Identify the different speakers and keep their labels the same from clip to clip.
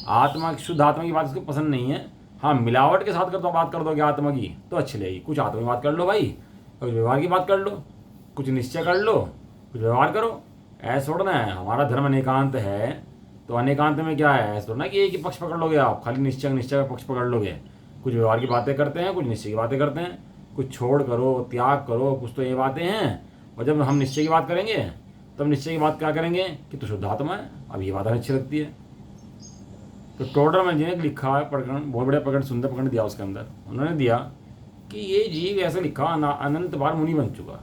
Speaker 1: आत्मा, शुद्ध आत्मा की बात उसको पसंद नहीं है। हाँ, मिलावट के साथ बात कर दोगे आत्मा की तो अच्छी लगेगी। कुछ आत्मा की बात कर लो भाई, कुछ व्यवहार की बात कर लो, कुछ निश्चय कर लो, कुछ व्यवहार करो। ऐसा थोड़ा ना है, हमारा धर्म अनेकांत है, तो अनेकांत में क्या है, ऐसा थोड़ा ना कि एक ही पक्ष पकड़ लोगे आप, खाली निश्चय निश्चय का पक्ष पकड़ लोगे। कुछ व्यवहार की बातें करते हैं, कुछ निश्चय की बातें करते हैं, कुछ छोड़ करो, त्याग करो, कुछ तो ये बातें हैं। और जब हम निश्चय की बात करेंगे तब निश्चय की बात क्या करेंगे कि तो शुद्ध आत्मा है। अब ये बात हमें अच्छी लगती है। तो टोडरमैन जी ने लिखा है प्रकरण, बहुत बड़ा प्रकरण, सुंदर प्रकरण दिया उसके अंदर। उन्होंने दिया कि ये जीव ऐसा लिखा अनंत बार मुनि बन चुका,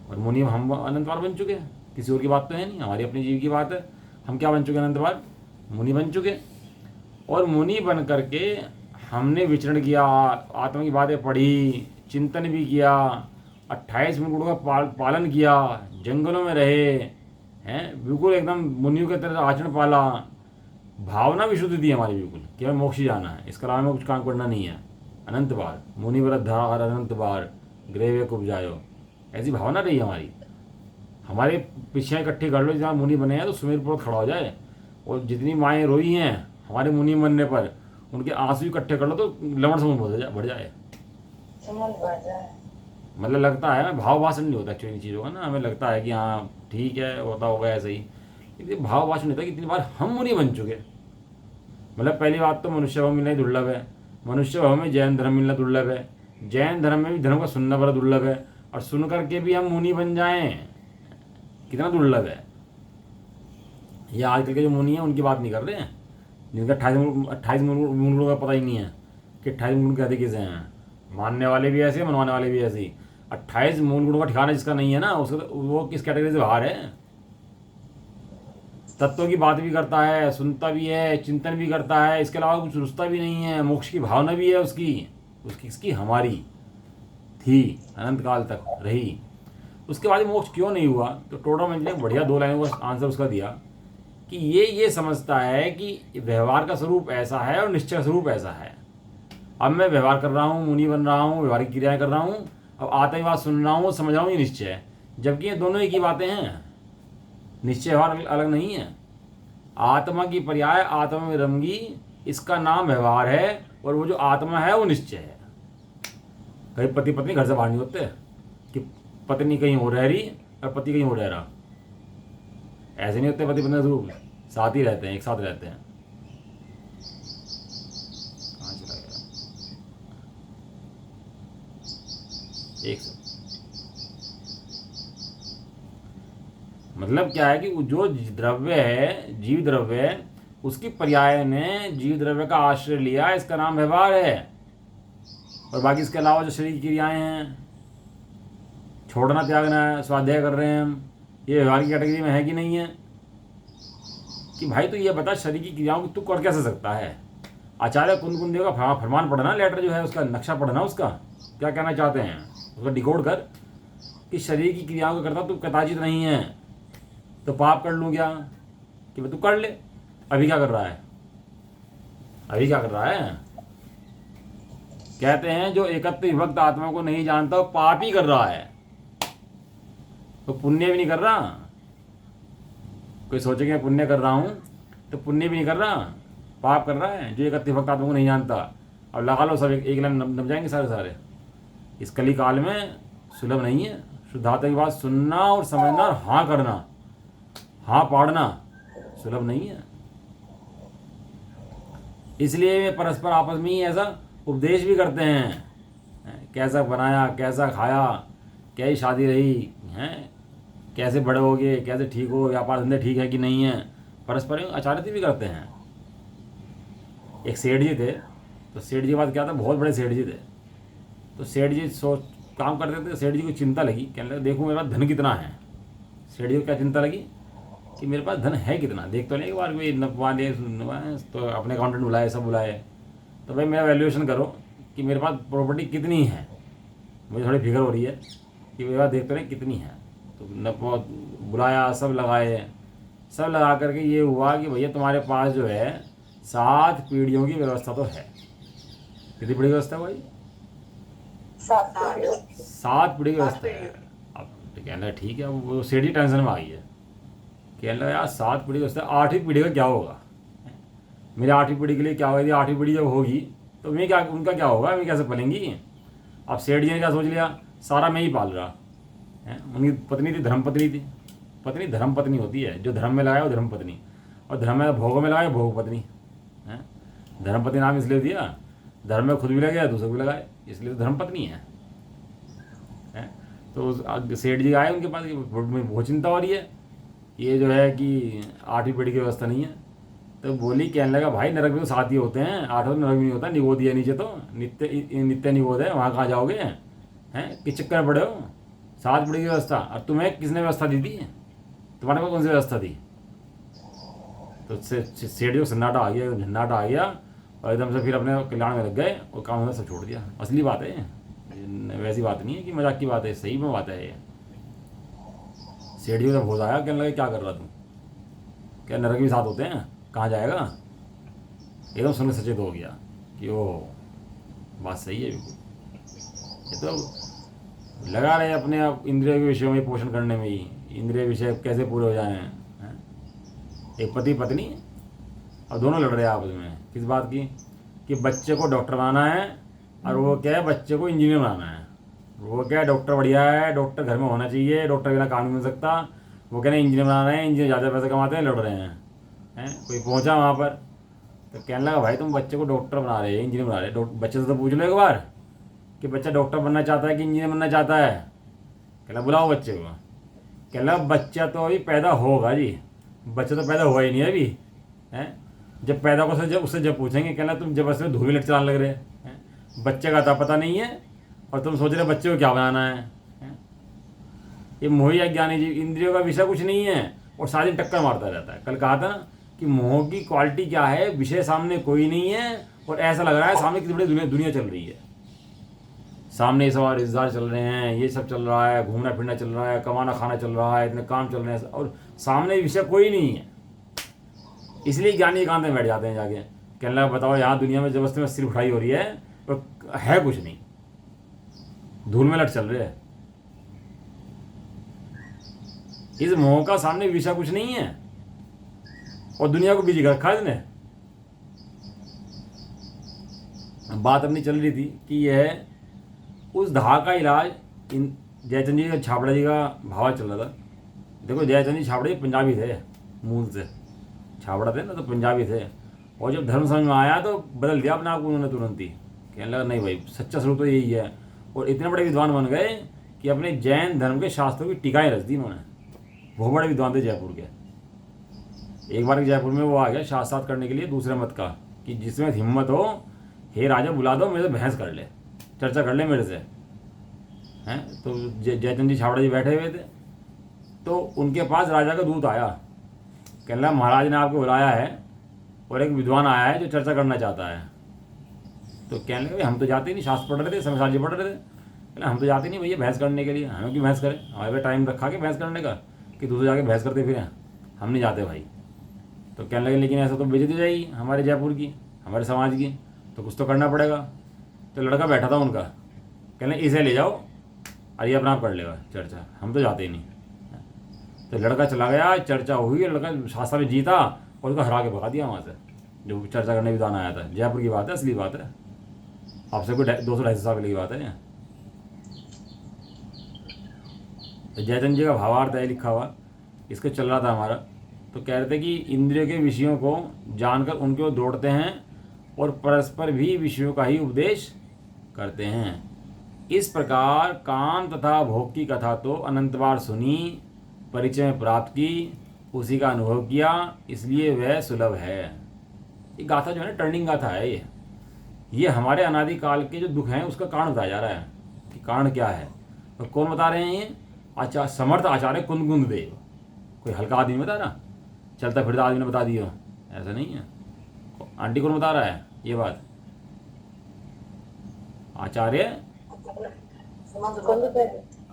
Speaker 1: और मुनि हम अनंत बार बन चुके हैं, किसी और की बात तो है नहीं, हमारी अपनी जीव की बात है। हम क्या बन चुके अनंत बार, मुनि बन चुके। और मुनि बन करके हमने विचरण किया, आत्मा की बातें पढ़ी, चिंतन भी किया, 28 गुणों का पालन किया, जंगलों में रहे हैं, बिल्कुल एकदम मुनियों की तरह आचरण पाला। भावना भी शुद्ध थी हमारी बिल्कुल कि हमें मोक्ष जाना है, इसके अलावा हमें कुछ काम करना नहीं है। अनंत बार मुनि व्रतधार अनंत बार ग्रेवे उपजायो, ऐसी भावना रही हमारी। हमारे पीछे इकट्ठी कर लो, जहाँ मुनि बने हैं तो सुमेर पर्वत खड़ा हो जाए, और जितनी माएँ रोई हैं हमारे मुनि बनने पर, उनके आंसू इकट्ठे कर लो तो लवण समूह बढ़ जाए। मतलब लगता है, भाव भाषण नहीं होता एक्चुअली इन चीज़ों का ना, हमें लगता है कि हाँ ठीक है होता होगा ऐसे ही, लेकिन भाव भाषण नहीं होता कि इतनी बार हम मुनि बन चुके। मतलब पहली बात तो मनुष्य भाव मिलना ही दुर्लभ है, मनुष्य भाव में जैन धर्म मिलना दुर्लभ है, जैन धर्म में भी धर्म का सुनना बड़ा दुर्लभ है, और सुन करके भी हम मुनि बन जाएं कितना दुर्लभ है। ये आजकल के जो मुनि हैं उनकी बात नहीं कर रहे हैं, जिनका 28 मूल का पता ही नहीं है कि 28 मूल कहते किसे हैं। मानने वाले भी ऐसे, मनवाने वाले भी ऐसे ही। 28 मूल गुणों का ठिकाना जिसका नहीं है ना, उसका वो किस कैटेगरी से बाहर है। तत्वों की बात भी करता है, सुनता भी है, चिंतन भी करता है, इसके अलावा कुछ सोचता भी नहीं है, मोक्ष की भावना भी है उसकी इसकी हमारी थी, अनंत काल तक रही। उसके बाद मोक्ष क्यों नहीं हुआ, तो टोडरमैन ने बढ़िया 2 लाइनों का आंसर उसका दिया कि ये समझता है कि व्यवहार का स्वरूप ऐसा है और निश्चय का स्वरूप ऐसा है। अब मैं व्यवहार कर रहा हूँ, मुनि बन रहा हूँ, व्यवहारिक क्रियाएं कर रहा हूँ, अब आते ही बात सुन रहा हूँ, समझ रहा हूँ, ये निश्चय है। जबकि ये दोनों एक ही बातें हैं, निश्चय व्यवहार अलग नहीं है। आत्मा की पर्याय आत्मा में रंगी, इसका नाम व्यवहार है, और वो जो आत्मा है वो निश्चय है। कहीं पति पत्नी घर से बाहर नहीं होते कि पत्नी कहीं हो रह रही और पति कहीं हो रह रहा, ऐसे नहीं होते। पति पत्नी जरूर साथ ही रहते हैं, एक साथ रहते हैं। कहाँ चला गया, एक सेकंड। मतलब क्या है कि जो द्रव्य है, जीव द्रव्य है, उसकी पर्याय ने जीव द्रव्य का आश्रय लिया, इसका नाम व्यवहार है। और बाकी इसके अलावा जो शरीर की क्रियाएं हैं, छोड़ना त्यागना है, स्वाध्याय कर रहे हैं हम, ये व्यवहार की कैटेगरी में है कि नहीं है। कि भाई तो ये बता, शरीर की क्रियाओं को तू कर कैसे सकता है। आचार्य कुंद का फरमान पढ़ना, लेटर जो है उसका नक्शा पढ़ना, उसका क्या कहना चाहते हैं उसका डिकोड कर, कि शरीर की क्रियाओं को करता तू कदाचित नहीं है, तो पाप कर लूँ क्या, कि भाई तू कर ले। अभी क्या कर रहा है, अभी क्या कर रहा है। कहते हैं जो एकत्व विभक्त आत्मा को नहीं जानता वो पाप ही कर रहा है, तो पुण्य भी नहीं कर रहा। कोई सोचे कि मैं पुण्य कर रहा हूँ, तो पुण्य भी नहीं कर रहा, पाप कर रहा है जो एकत्व विभक्त आत्मा को नहीं जानता। अब लगा लो सब एक लाइन नम जाएंगे सारे। इस कली काल में सुलभ नहीं है। शुद्धात्मा की बात सुनना और समझना और हाँ करना, हाँ पाड़ना सुलभ नहीं है। इसलिए परस्पर आपस में ही ऐसा उपदेश भी करते हैं, कैसा बनाया, कैसा खाया, कैसी शादी रही हैं, कैसे बड़े हो गए, कैसे ठीक हो, व्यापार धंधे ठीक है कि नहीं है, परस्पर आचार्य भी करते हैं। एक सेठ जी थे, तो सेठ जी के बाद क्या था, बहुत बड़े सेठ जी थे। तो सेठ जी काम करते थे, सेठ जी को चिंता लगी, कहने लगे देखो मेरे पास धन कितना है। सेठ जी को क्या चिंता लगी कि मेरे पास धन है कितना, देख तो नहीं एक बार कोई नपवा ले, तो अपने अकाउंटेंट बुलाए, सब बुलाए, तो भाई मेरा वैल्यूएशन करो कि मेरे पास प्रॉपर्टी कितनी है, मुझे थोड़ी फिक्र हो रही है कि मेरे पास देख तो नहीं कितनी है। तो नपवा बुलाया, सब लगाए, सब लगा करके ये हुआ कि भैया तुम्हारे पास जो है 7 पीढ़ियों की व्यवस्था तो है। कितनी बड़ी व्यवस्था है भाई, 7 पीढ़ी की व्यवस्था है। अब तो कहने लगा ठीक है, वो सेठ ही टेंशन में आ गई है, कहने लगा यार 7 पीढ़ी की व्यवस्था, 8वीं पीढ़ी का क्या होगा। मेरे 8वीं पीढ़ी के लिए क्या होगी, 8वीं पीढ़ी जब होगी तो मैं क्या, उनका क्या होगा, मैं कैसे पलेंगी। अब सेठ जी ने क्या सोच लिया, सारा मैं ही पाल रहा है। उनकी पत्नी थी धर्म पत्नी थी, पत्नी धर्म पत्नी होती है, जो धर्म में लगाए वो धर्म पत्नी, और धर्म में भोगों में लगाए भोग पत्नी है। धर्म पत्नी नाम इसलिए दिया, धर्म में खुद भी लगे दूसरे को भी लगाए, इसलिए तो धर्म पत्नी है। तो सेठ जी आए उनके पास, बहुत चिंता हो रही है, ये जो है कि 8वीं पीढ़ी की व्यवस्था नहीं है। तो बोली, कहने लगा भाई नरक में तो 7 ही होते हैं, 8वां नरक भी नहीं होता, निगोद है नीचे तो, नित्य नित्य निगोद है, वहाँ कहाँ जाओगे हैं, किस चक्कर में पड़े हो। 7 पीढ़ी की व्यवस्था, और तुम्हें किसने व्यवस्था दी थी, तुम्हारे पास कौन सी व्यवस्था थी। तो सेठ जो सन्नाटा आ गया, झन्नाटा आ गया, और एकदम से फिर अपने कल्याण में लग गए और काम धंधा सब छोड़ दिया। असली बात है, वैसी बात नहीं है कि मजाक की बात है, सही में बात है ये। सेठ जी जब होश आया, कहने लगे क्या कर रहा तू, क्या नरक भी 7 होते हैं, कहाँ जाएगा। एकदम सुनकर सचेत हो गया कि ओ बात सही है बिल्कुल। ये तो लगा रहे अपने आप इंद्रियों के विषयों में पोषण करने में ही, इंद्रिय विषय कैसे पूरे हो जाएं। एक पति पत्नी, अब दोनों लड़ रहे हैं आपस में, किस बात की, कि बच्चे को डॉक्टर बनाना है, और वो क्या है, बच्चे को इंजीनियर बनाना है। वो क्या है, डॉक्टर बढ़िया है, डॉक्टर घर में होना चाहिए, डॉक्टर बिना काम नहीं मिल सकता। वो कह रहे हैं इंजीनियर बनाना है, इंजीनियर ज़्यादा पैसे कमाते हैं, लड़ रहे हैं। कोई पहुंचा वहाँ पर तो कहने लगा भाई तुम बच्चे को डॉक्टर बना रहे हैं, इंजीनियर बना रहे हैं, बच्चे से तो पूछ लो एक बार कि बच्चा डॉक्टर बनना चाहता है कि इंजीनियर बनना चाहता है। कहना बुलाओ बच्चे को। कहना बच्चा तो अभी पैदा होगा जी, बच्चा तो पैदा हुआ ही नहीं है अभी है। जब पैदा को उससे जब पूछेंगे, कहना तुम जब बस में धूल लट चलाने लग रहे हैं, बच्चे का था पता नहीं है, और तुम सोच रहे बच्चे को क्या बनाना है। ये मोह या ज्ञानी जी, इंद्रियों का विषय कुछ नहीं है, और सारी टक्कर मारता रहता है। कल कहा था ना कि मोह की क्वालिटी क्या है, विषय सामने कोई नहीं है, और ऐसा लग रहा है सामने कितनी बड़ी दुनिया चल रही है। सामने सब रिश्तेदार चल रहे हैं, ये सब चल रहा है, घूमना फिरना चल रहा है, कमाना खाना चल रहा है, इतने काम चल रहे हैं, और सामने विषय कोई नहीं है। इसलिए ज्ञानी एकांत में बैठ जाते हैं जाके, कहने लगा बताओ यहाँ दुनिया में जबरदस्ती में सिर उठाई हो रही है, तो है कुछ नहीं, धूल में लट चल रहे हैं। इस मोह का सामने विषय कुछ नहीं है, और दुनिया को बिजी कर रखा है इसने। बात अपनी चल रही थी कि यह उस धा का इलाज इन जयचंद जी का, छाबड़ा जी का भावा चल रहा था। देखो जयचंद जी छाबड़ा जी पंजाबी थे मूल से, छाबड़ा थे ना तो पंजाबी थे, और जब धर्म समझ में आया तो बदल दिया अपने आप को उन्होंने तुरंत ही। कहने लगा नहीं भाई सच्चा स्वरूप तो यही है, और इतने बड़े विद्वान बन गए कि अपने जैन धर्म के शास्त्रों की टीकाएँ रच दी उन्होंने। बहुत बड़े विद्वान थे जयपुर के। एक बार जयपुर में वो आ गया शास्त्रार्थ करने के लिए दूसरे मत का, कि जिसमें हिम्मत हो, हे राजा बुला दो, मेरे से बहस कर ले, चर्चा कर ले मेरे से हैं। तो जयचंद जी छाबड़ा जी बैठे हुए थे, तो उनके पास राजा का दूत आया, कहने लगा महाराज ने आपको बुलाया है, और एक विद्वान आया है जो चर्चा करना चाहता है। तो कहने लगे हम तो जाते ही नहीं, शास्त्र पढ़ रहे थे, समझाल जी पढ़ रहे थे, कहना हम तो जाते नहीं भैया बहस करने के लिए, हमें क्यों बहस करें, हमारे पे टाइम रखा के बहस करने का कि दूसरे जाके बहस करते फिर हम नहीं जाते भाई। तो कहने लगे लेकिन ऐसा तो बेइज्जती जाएगी हमारे जयपुर की, हमारे समाज की, तो कुछ तो करना पड़ेगा। तो लड़का बैठा था उनका, कहने इसे ले जाओ और ये अपना आप कर लेगा चर्चा, हम तो जाते ही नहीं। तो लड़का चला गया, चर्चा हुई, लड़का शास्त्र में जीता, और उसको हरा के भगा दिया वहाँ से, जो चर्चा करने विद्वान आया था। जयपुर की बात है, असली बात है, आपसे कोई 200-250 साल पहले की बात है। तो जयचंद जी का भावार्थ है लिखा हुआ, इसको चल रहा था हमारा। तो कह रहे थे कि इंद्रियों के विषयों को जानकर उनके ओर दौड़ते हैं, और परस्पर भी विषयों का ही उपदेश करते हैं। इस प्रकार काम तथा भोग की कथा तो अनंत बार सुनी, परिचय में प्राप्त की, उसी का अनुभव किया, इसलिए वह सुलभ है। ये गाथा जो है ना, टर्निंग गाथा है ये हमारे अनादिकाल के जो दुख हैं उसका कारण बताया जा रहा है कि कारण क्या है। और कौन बता रहे हैं ये? समर्थ आचार्य कुंदकुंद देव। कोई हल्का आदमी बता रहा, चलता फिरता आदमी ने बता दिया, ऐसा नहीं है। आंटी कौन बता रहा है ये बात?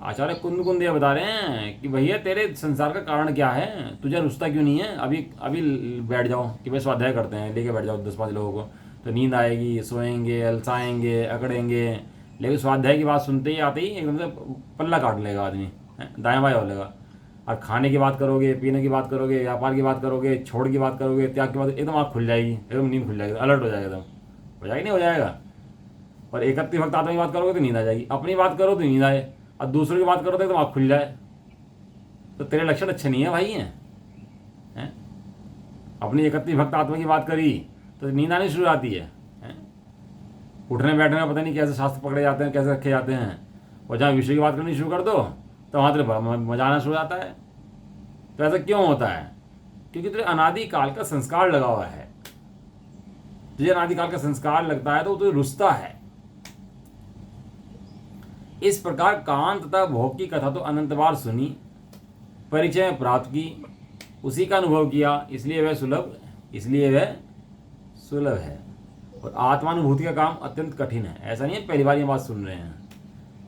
Speaker 1: आचार्य कुंदकुंद देव बता रहे हैं कि भैया तेरे संसार का कारण क्या है, तुझे रुचता क्यों नहीं है। अभी अभी बैठ जाओ कि भाई स्वाध्याय करते हैं, लेके बैठ जाओ 10-5 लोगों को, तो नींद आएगी, सोएंगे, अलसाएंगे, अकड़ेंगे, लेकिन स्वाध्याय की बात सुनते ही आते ही एकदम से पल्ला काट लेगा आदमी, दाएं बाएं हो लेगा। और खाने की बात करोगे, पीने की बात करोगे, व्यापार की बात करोगे, छोड़ की बात करोगे, त्याग की बात, एकदम आँख खुल जाएगी, एकदम नींद खुल जाएगी, अलर्ट हो जाएगा, एकदम हो जाएगी, नहीं हो जाएगा। और एकत्रित भक्त आत्मा की बात करोगे तो नींद आ जाएगी, अपनी बात करो तो नींद आए, और दूसरों की बात करो तो एकदम आँख खुल जाए। तो तेरे लक्षण अच्छे नहीं है भाई हैं। अपनी एकत्रित भक्त आत्मा की बात करी तो नींद आनी शुरू आती है। उठने बैठने में पता नहीं कैसे शास्त्र पकड़े जाते हैं, कैसे रखे जाते हैं, और जहाँ विषय की बात करनी शुरू कर दो तो वहाँ तेरे मजा आना शुरू आता है। तो ऐसा क्यों होता है? क्योंकि तेरे अनादिकाल का संस्कार लगा हुआ है। तुझे अनादिकाल का संस्कार लगता है तो तुझे रुसता है। इस प्रकार कांत तथा भोग की कथा तो अनंत बार सुनी, परिचय में प्राप्त की, उसी का अनुभव किया, इसलिए वह सुलभ है। और आत्मानुभूति का काम अत्यंत कठिन है। ऐसा नहीं है पहली बार ये बात सुन रहे हैं,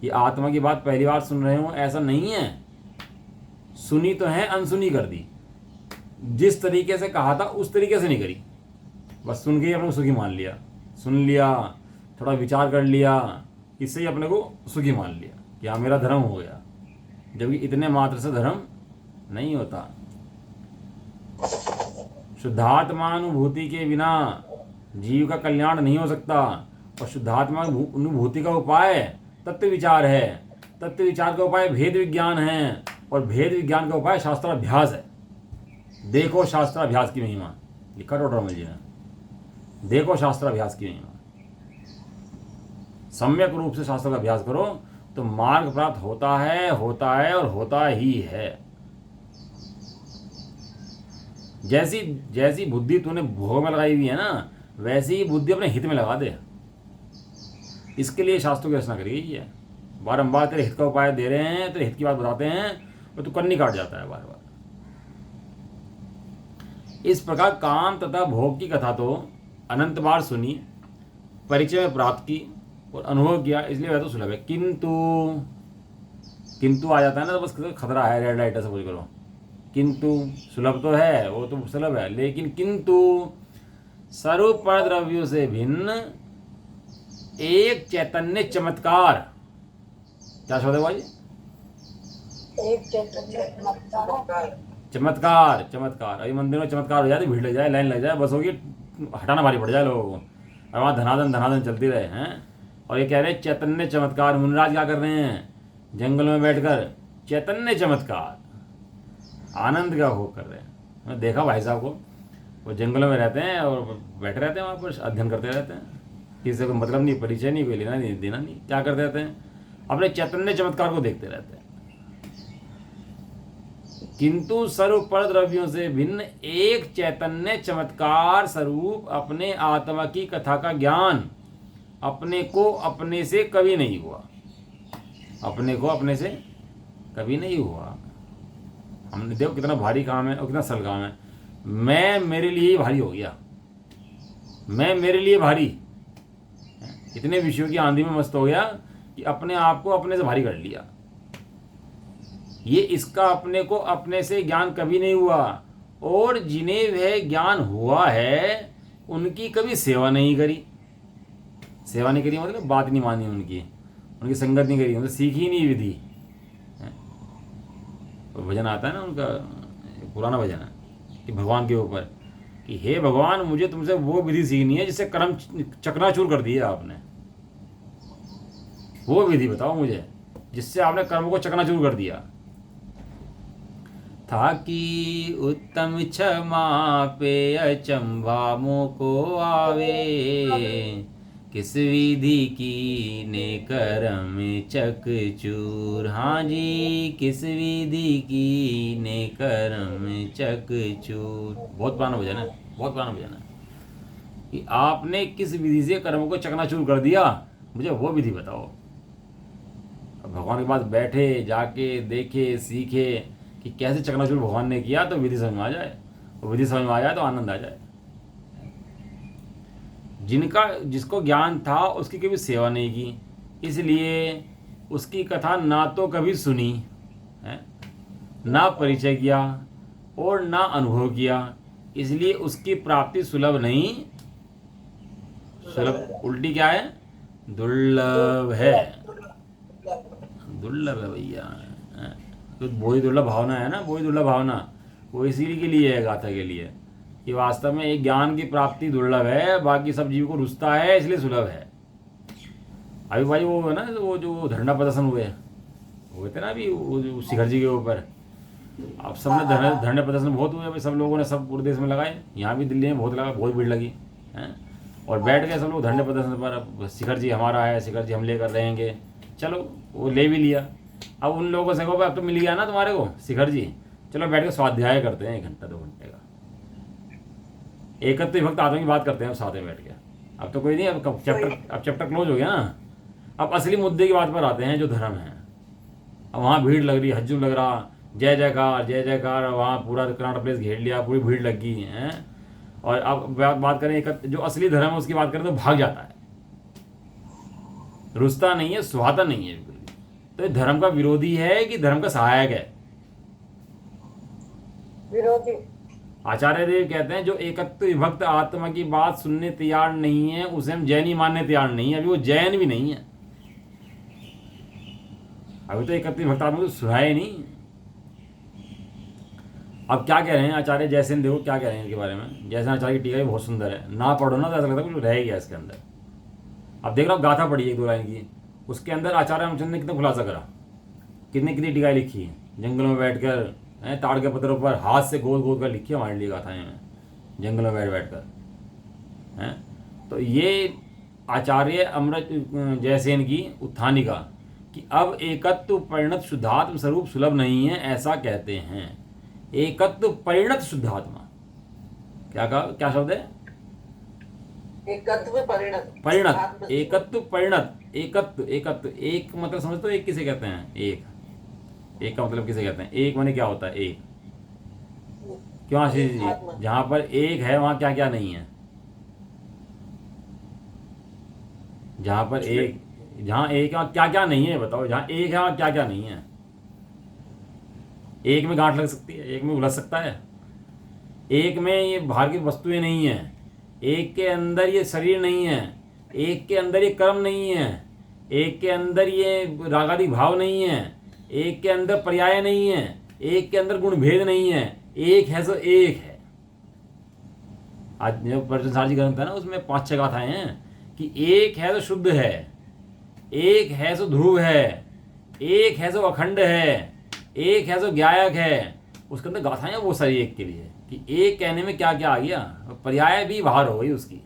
Speaker 1: ये आत्मा की बात पहली बार सुन रहे हो, ऐसा नहीं है। सुनी तो है, अनसुनी कर दी। जिस तरीके से कहा था उस तरीके से नहीं करी, बस सुन के ही अपने को सुखी मान लिया। सुन लिया, थोड़ा विचार कर लिया, इससे ही अपने को सुखी मान लिया कि हाँ मेरा धर्म हो गया, जबकि इतने मात्र से धर्म नहीं होता। शुद्धात्मानुभूति के बिना जीव का कल्याण नहीं हो सकता। और शुद्धात्मा अनुभूति का उपाय तत्व विचार है, तत्व विचार का उपाय भेद विज्ञान है, और भेद विज्ञान का उपाय शास्त्राभ्यास है। देखो शास्त्राभ्यास की महिमा, लिखा टोटरमल जी ने। देखो शास्त्राभ्यास की महिमा, सम्यक रूप से शास्त्र का अभ्यास करो तो मार्ग प्राप्त होता है और होता ही है। जैसी बुद्धि तूने भोग में लगाई हुई है ना, वैसी ही बुद्धि अपने हित में लगा दे। इसके लिए शास्त्रों की रचना करी गई है। बारंबार तेरे हित का उपाय दे रहे हैं, तेरे हित की बात बताते हैं, और तू कन्नी काट जाता है बार बार। इस प्रकार काम तथा भोग की कथा तो अनंत बार सुनी, परिचय में प्राप्त की और अनुभव किया, इसलिए वह तो सुलभ है। किंतु आ जाता है ना तो बस खतरा है, रेड लाइट है, समझ करो। किंतु सुलभ तो है, वो तो सुलभ है, लेकिन किंतु सर्व पर द्रव्यों से भिन्न एक चैतन्य चमत्कार। क्या शब्द है भाई?
Speaker 2: एक चैतन्य
Speaker 1: चमत्कार। अभी मंदिर में चमत्कार हो जाए, भीड़ लग जाए, लाइन लग जाए, बस होगी, हटाना भारी पड़ जाए लोगों को, और वहाँ धनाधन चलती रहे हैं। और ये कह रहे हैं चैतन्य चमत्कार। मुनिराज क्या कर रहे हैं? जंगल में बैठकर चैतन्य चमत्कार, आनंद का भोग कर रहे हैं। मैं देखा भाई साहब को, वो जंगलों में रहते हैं और बैठे रहते हैं, वहाँ पर अध्ययन करते रहते हैं, किसी से कोई मतलब नहीं, परिचय नहीं, कोई लेना नहीं देना नहीं, क्या करते रहते हैं? अपने चैतन्य चमत्कार को देखते रहते हैं। किंतु सर्व पर द्रव्यों से भिन्न एक चैतन्य चमत्कार स्वरूप अपने आत्मा की कथा का ज्ञान अपने को अपने से कभी नहीं हुआ। अपने को अपने से कभी नहीं हुआ। हमने देखो कितना भारी काम है और कितना सरल काम है। मैं मेरे लिए भारी हो गया, मैं मेरे लिए भारी, इतने विषयों की आंधी में मस्त हो गया कि अपने आप को अपने से भारी कर लिया। ये इसका अपने को अपने से ज्ञान कभी नहीं हुआ, और जिन्हें वह ज्ञान हुआ है उनकी कभी सेवा नहीं करी। सेवा नहीं करी मतलब बात नहीं मानी, उनकी संगत नहीं करी, मतलब सीखी नहीं विधि। भजन आता है ना उनका, पुराना भजन है कि भगवान के ऊपर कि हे भगवान, मुझे तुमसे वो विधि सीखनी है जिससे कर्म चकनाचूर कर दिया आपने। वो विधि बताओ मुझे जिससे आपने कर्म को चकनाचूर कर दिया। था कि उत्तम क्षमा पे अचंभा मोको आवे, किस विधि की ने कर्म चकचूर। हाँ जी, किस विधि की ने कर्म चकचूर। बहुत पुराना भजन है, बहुत पुराना भजन है कि आपने किस विधि से कर्म को चकनाचूर कर दिया, मुझे वो विधि बताओ। अब भगवान के पास बैठे, जाके देखे, सीखे कि कैसे चकनाचूर भगवान ने किया, तो विधि समझ में आ जाए, और विधि समझ में आ जाए तो आनंद आ जाए। जिसको ज्ञान था उसकी कभी सेवा नहीं की, इसलिए उसकी कथा ना तो कभी सुनी है, ना परिचय किया और ना अनुभव किया, इसलिए उसकी प्राप्ति सुलभ नहीं, सुलभ उल्टी क्या है? दुर्लभ है, दुर्लभ है भैया। तो वही दुर्लभ भावना है ना, वही दुर्लभ भावना, वो इसी के लिए है, गाथा के लिए, कि वास्तव में एक ज्ञान की प्राप्ति दुर्लभ है, बाकी सब जीव को रुचता है इसलिए सुलभ है। अभी भाई वो है ना, वो जो धरना प्रदर्शन हुए थे ना अभी वो शिखर जी के ऊपर, अब सबने धरने प्रदर्शन बहुत हुए, अभी सब लोगों ने सब पूरे देश में लगाए, यहाँ भी दिल्ली में बहुत लगा, बहुत भीड़ लगी हैं, और बैठ गए सब लोग धरने प्रदर्शन पर। अब शिखर जी हमारा है, शिखर जी हम लेकर रहेंगे, चलो वो ले भी लिया। अब उन लोगों से कहो भाई अब तो मिल गया ना तुम्हारे को शिखर जी, चलो बैठ के स्वाध्याय करते हैं 1 घंटा 2 घंटे का, एकत्व भक्त आत्मा की बात करते हैं अब साथ में बैठ के। अब तो कोई नहीं, अब चैप्टर क्लोज हो गया ना, अब असली मुद्दे की बात पर आते हैं जो धर्म है। अब वहाँ भीड़ लग रही, हज्जू लग रहा, जय जयकार, वहाँ पूरा कर्नाटक प्लेस घेर लिया, पूरी भीड़ लग गई है। और अब बात करें एक जो असली धर्म है उसकी बात करें तो भाग जाता है, रुस्ता नहीं है, सुहाता नहीं है बिल्कुल भी। तो ये धर्म का विरोधी है कि धर्म का सहायक है?
Speaker 2: विरोधी।
Speaker 1: आचार्य देव कहते हैं जो एकत्व विभक्त आत्मा की बात सुनने तैयार नहीं है उसे हम जैन ही मानने तैयार नहीं है। अभी वो जैन भी नहीं है, अभी तो एकत्व विभक्त आत्मा को सुना ही नहीं। अब क्या कह रहे हैं आचार्य जयसेन, देखो क्या कह रहे हैं इनके बारे में। जयसेन आचार्य की टीका भी बहुत सुंदर है, ना पढ़ो ना तो ऐसा लगता है कुछ रह गया इसके अंदर। अब देख रहा हूँ गाथा पढ़ी 1-2 लाइन की, उसके अंदर आचार्य रामचंद्र ने कितना खुलासा करा, कितनी टीकाएं लिखी है, जंगलों में बैठकर ताड़ के पत्थरों पर हाथ से गोद कर लिखी है हमारे लिए गाथाएं में, जंगलों में बैठ कर हैं। तो ये आचार्य अमृत जयसेन की उत्थानिका कि अब एकत्व परिणत शुद्धात्म स्वरूप सुलभ नहीं है, ऐसा कहते हैं। एकत्व परिणत शुद्धात्मा, क्या कहा, क्या शब्द है?
Speaker 2: एकत्व परिणत,
Speaker 1: परिणत, एकत्व परिणत, एकत्व एक मतलब समझते हो एक किसे कहते हैं? एक का मतलब किसे कहते हैं? एक माने क्या होता है? एक क्यों आशीष जी, जहां पर एक है वहां क्या क्या नहीं है? जहां पर एक, जहां एक है क्या क्या नहीं है बताओ? जहां एक है वहां क्या क्या नहीं है? एक में गांठ लग सकती है, एक में उलझ सकता है, एक में ये बाहर की वस्तुएं नहीं है, एक के अंदर ये शरीर नहीं है, एक के अंदर ये कर्म नहीं है, एक के अंदर ये रागादि भाव नहीं है, एक के अंदर पर्याय नहीं है, एक के अंदर गुण भेद नहीं है, एक है सो एक है। आज जो प्रवचन जी ग्रंथ है ना उसमें 5-6 गाथाएं हैं कि एक है तो शुद्ध है, एक है सो ध्रुव है, एक है सो अखंड है, एक है सो ज्ञायक है। उसके अंदर गाथाएं वो सारी एक के लिए कि एक कहने में क्या क्या आ गया, पर्याय भी बाहर हो गई उसकी,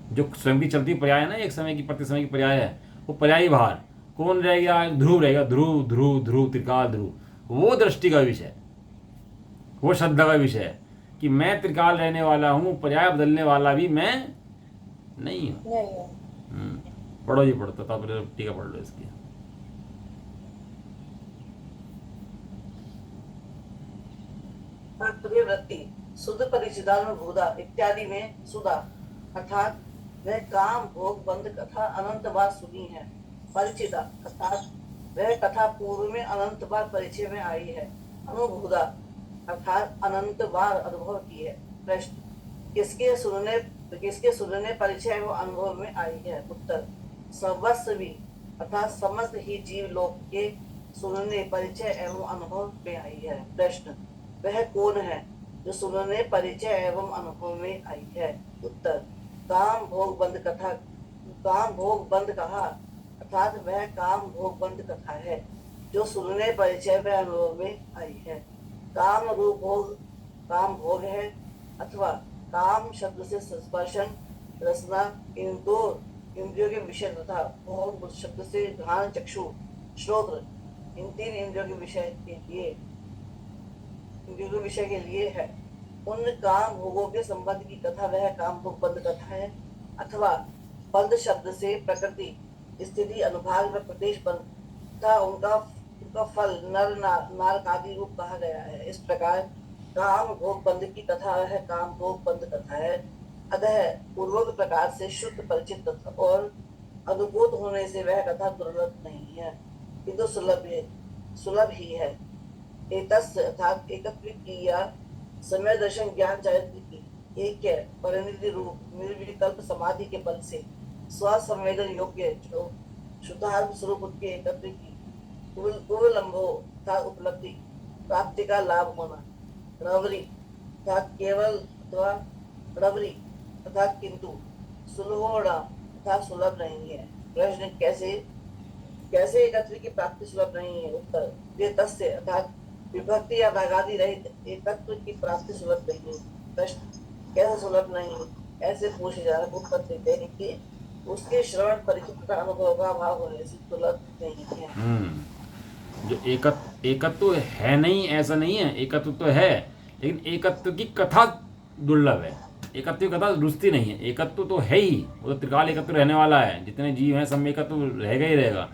Speaker 1: जो स्वयं की चलती पर्याय है ना, एक समय की प्रति समय की पर्याय है, वो पर्याय ही बाहर। कौन रह गया? ध्रुव रहेगा, ध्रुव ध्रुव ध्रुव त्रिकाल ध्रुव, वो दृष्टि का विषय, वो श्रद्धा का विषय है कि मैं त्रिकाल रहने वाला हूँ, पर्याय बदलने वाला भी मैं नहीं हूँ। पढ़ो जी, पढ़ो तो टीका पढ़ लो इसकी।
Speaker 2: वृत्ति शुद्ध परिचिदानुभूता इत्यादि में सुधा अर्थात वह काम भोग बंध कथा अनंत बार सुनी है। परिचिता अर्थात वह कथा पूर्व में अनंत बार परिचय में आई है। अनुभूता अर्थात अनंत बार अनुभव की है। प्रश्न किसके सुनने परिचय एवं अनुभव में आई है? उत्तर सर्वस्वी अर्थात समस्त ही जीव लोक के सुनने परिचय एवं अनुभव में आई है। प्रश्न वह कौन है जो सुनने परिचय एवं अनुभव में आई है? उत्तर काम भोग बंध कथा, काम भोग बंध कहा अर्थात वह काम भोग बंध कथा है जो सुनने परिचय व अनुभव में आई है। काम रूप भोग काम भोग है अथवा काम शब्द से स्पर्शन रसना इन दो इंद्रियों के विषय तथा भोग शब्द से घ्राण चक्षु श्रोत्र इन 3 इंद्रियों के विषय के लिए है। उन काम भोगों के संबंध की कथा वह काम भोग बंध कथा है अथवा बंध शब्द से प्रकृति स्थिति अनुभाग व प्रदेश बंध तथा उनका फल नर नारक आदि रूप कहा गया है। इस प्रकार काम भोग बंध की कथा वह काम भोग बंध कथा है। अतः पूर्वोक्त प्रकार से शुद्ध परिचित और अनुभूत होने से वह कथा दुर्लभ नहीं है, किंतु सुलभ ही है। एतस्य अर्थात एकत्व की या समय दर्शन ज्ञान चारित्र की एक परिणति रूप निर्विकल्प समाधि के बल से स्वसंवेदन योग्य जो शुद्धात्म स्वरूप के एकत्व की कुललंबो अर्थात उपलब्धि, प्राप्ति का लाभ होना। रवरी अर्थात केवल अथवा रवरी अर्थात किंतु, सुलभोड़ा अर्थात सुलभ नहीं है। प्रश्न कैसे कैसे एकत्व की प्राप्ति सुलभ नहीं है? उत्तर ये तस्य अर्थात विभक्ति या भागादि रहित एकत्व की प्राप्ति सुलभ नहीं है। प्रश्न कैसे सुलभ नहीं? ऐसे पूछे जा रहे उत्तर देते हैं कि उसके श्रवण परिचित अनुभव का अभाव होने से सुलभ नहीं है।
Speaker 1: जो एकत्व है नहीं, ऐसा नहीं है, एकत्व तो है, लेकिन एकत्व की कथा दुर्लभ है। एकत्व की कथा रुचती नहीं है। एकत्व तो है ही, वो तो त्रिकाल एकत्व रहने वाला है, जितने जीव हैं सब में एकत्व रहेगा ही रहेगा,